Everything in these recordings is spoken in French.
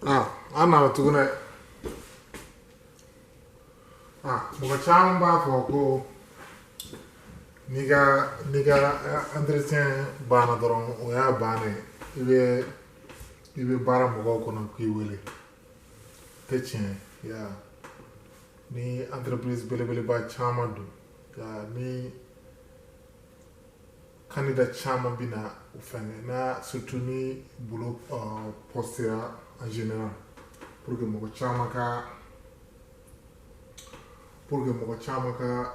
Ana tugune muka chama ba fo ko niga entretien bana doron o ya bane ibe bara mo ko na ki wele te chen ya ni entreprise bele ba chama du ya ni candidat chama bina ufane na surtout ni boulot postea en général pour que mo chama ka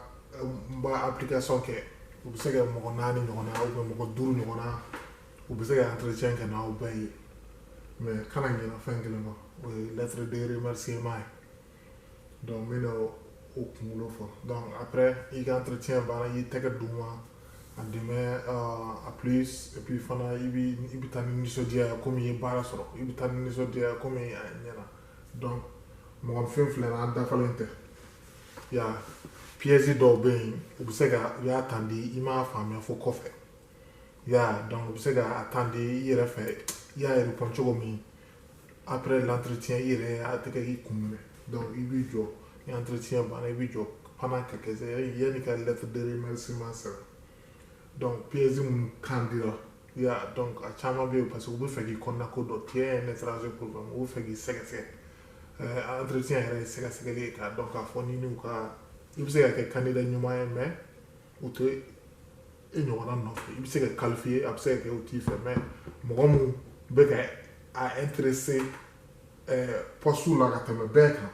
mba application ke u bɛ se ka mɔgɔ naani ɲɔgɔnna mɔgɔ duuru ɲɔgɔnna u bɛ se ka entretien kɛ n'aw bɛɛ ye mais kana ɲinɛ fɛn kelen kɔ o ye lettre de remerciement ye donc n bɛna o kunkolo fɔ donc après i ka entretien banna i y'i tɛgɛ d'u ma a demain à plus et puis fana i bɛ taa ni nisɔndiya ye komi i ye baara sɔrɔ i bɛ taa ni nisɔndiya ye komi a ɲɛna donc mɔgɔninfin filɛ nin ye an dafalen tɛ ya piège dɔw bɛ yen u bɛ se ka u y'a tandi i m'a faamuya fo kɔfɛ ya donc u bɛ se ka tandi i yɛrɛ fɛ i y'a répond cogo min après l'entretien i yɛrɛ a tɛ kɛ k'i kun minɛ donc i b'i jɔ ni entretien banna i b'i jɔ pendant quelques heures yanni ka lettre de remerciement sɛbɛn donc piège minnu kan dira ya donc a caman bɛ yen parce que u bɛ fɛ k'i kɔnɔna ko dɔ tu es un étranger problème u bɛ fɛ k'i sɛgɛsɛgɛ entretien yɛrɛ ye sɛgɛsɛgɛli ye k'a dɔn k'a fɔ ni n'u ka i bɛ se ka kɛ candidat ɲuman ye mais u tɛ e ɲɔgɔnna nɔfɛ i bɛ se ka qualifier a bɛ se ka kɛ u t'i fɛ mais mɔgɔ min bɛ ka a intéressé poste la ka tɛmɛ bɛɛ kan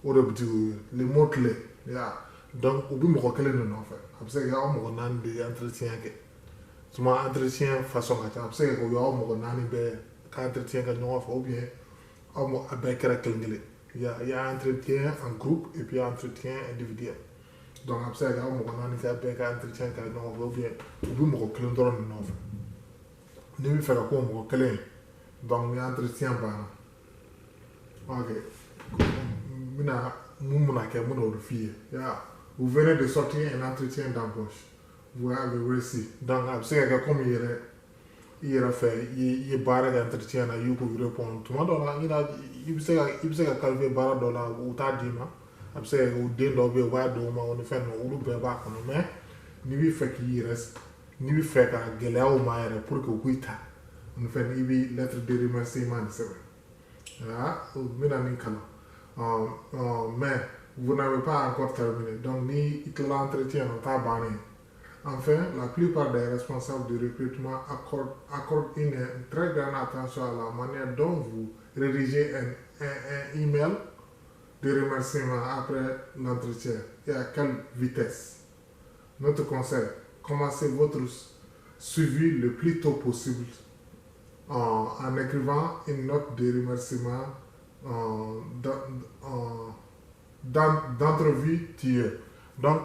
o de bɛ di o ye les mots clés ya donc u bɛ mɔgɔ kelen de nɔfɛ a bɛ se ka kɛ aw mɔgɔ naani de ye entretien kɛ souvent entretien façon ka ca a bɛ se ka kɛ o y'aw mɔgɔ naani bɛɛ ka entretien kɛ ɲɔgɔn fɛ ou bien a bɛɛ kɛra kelen kelen. Il y a entretien en groupe et puis entretien individuel. Donc, après ça, il y a un entretien qui est ou bien il y a un client de l'autre. Nous faisons un client. Donc, il y a un entretien. Ok. Vous venez de sortir un entretien d'embauche. Vous avez réussi. Donc, après ça, comme il y a fait, il y a barré d'entretien, il y a répondre. Tout le monde, i bɛ se ka qualifier baara dɔ la u t'a d'i ma a bɛ se ka kɛ u den dɔw bɛ yen u b'a d'u ma o ni fɛn ninnu olu bɛɛ b'a kɔnɔ mais n'i bɛ fɛ k'i yɛrɛ n'i bɛ fɛ ka gɛlɛya u ma yɛrɛ pour que u k'i ta o ni fɛn i bɛ lettre de remerciement de sɛbɛn u bɛna nin kalan mais vous n'avez pas encore terminé donc ni i tilala entretien na o t'a bannen enfin la plupart des responsables de recrutement accordent une très grande attention à la manière dont vous rédiger un email de remerciement après l'entretien et à quelle vitesse. Notre conseil, commencez votre suivi le plus tôt possible en écrivant une note de remerciement d'entrevue tueur. Donc,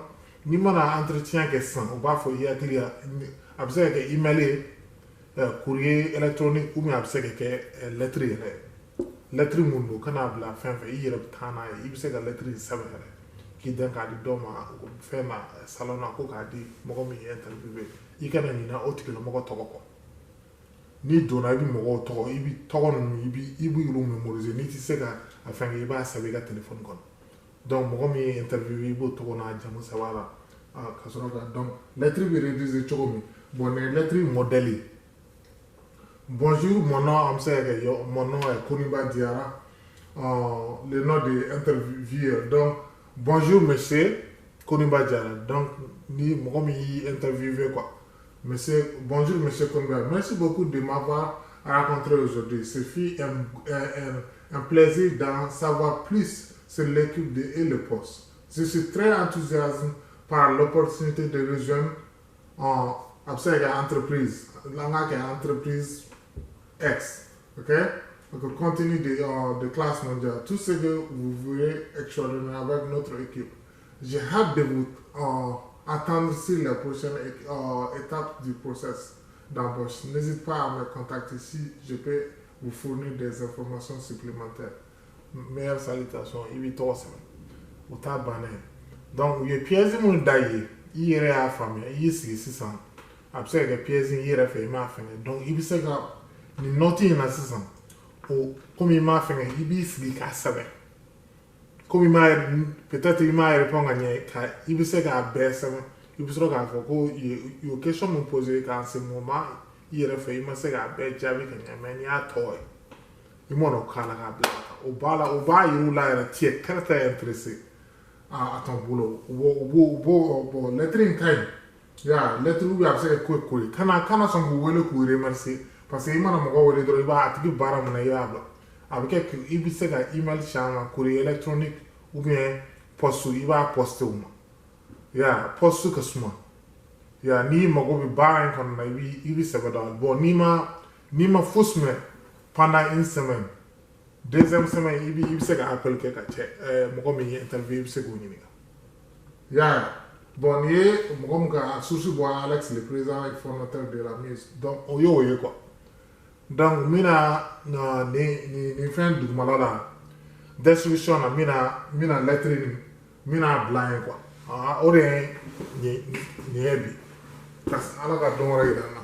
ni mon entretien que ça, on va faire il y a besoin que email courrier électronique ou bien besoin que lettre lettre mun do kana bila fɛn fɛn i yɛrɛ bɛ taa n'a ye i bɛ se ka lettre in sɛbɛn yɛrɛ k'i dɛn k'a di dɔ ma fɛn na salon na ko k'a di mɔgɔ min ye interview i kana ɲinɛ o tigilamɔgɔ tɔgɔ kɔ n'i donna i bɛ mɔgɔw tɔgɔ i bɛ tɔgɔ ninnu i b'olu mémoriser n'i tɛ se ka a fɛn kɛ i b'a sɛbɛn i ka téléphone kɔnɔ donc mɔgɔ min ye interview i b'o tɔgɔ n'a jamu sɛbɛn a la ka sɔrɔ ka donc lettre bɛ rédiger cogo min bon nin lettre modèle ye. Bonjour, mon nom est Koniba Diara, le nom de l'intervieweur. Donc, bonjour monsieur Koniba Diara. Donc, ni moi interviewé quoi. Monsieur, bonjour monsieur Koniba. Merci beaucoup de m'avoir rencontré aujourd'hui. Ce fut un plaisir d'en savoir plus sur l'équipe et le poste. Je suis très enthousiasme par l'opportunité de rejoindre entreprise. L'entreprise X, ok? Donc, continue de classe mondiale. Tout ce que vous voulez extraordinaire avec notre équipe. J'ai hâte de vous attendre sur la prochaine étape du process d'embauche. N'hésitez pas à me contacter si je peux vous fournir des informations supplémentaires. Meilleures salutations, Ibito Semen. Ou ta banne. Donc, il y a pièces mon daïe. Il y a la famille. Il y a 600. Après, il y a pièces il y a fait ma famille. Donc, il y a ni noti na sisan o comme il m'a fait ibis di kasabe comme il m'a peut-être il m'a répondu ka ibise ka besa ibisro ka fo ko yo question me poser quand ce moment il refait il m'a se ka be jabi ka mais ni atoy il m'en kala ka bla o ba you la era tie carte intéressé à ton boulot bo lettering time ya lettre bi abse ko kana son ko wele ko remercier parce que il m'a mo wele do ba atigi bara mo na yabla avec que il se ga email chama courrier électronique ou bien poste il va poster uma ya poste que suma ya ni mo go bi bara kon na bi se ba dal bon ni ma fusme pendant une semaine deuxième semaine il se ga appel que ka mo go mi interview il se go ni ya bon ye mo go ka souci bo Alex le président et fondateur de la mise donc oyo quoi donc mina na ni fin du malala description na mina lettering mina blind quoi ore ni ebi parce ala ka don ora ida na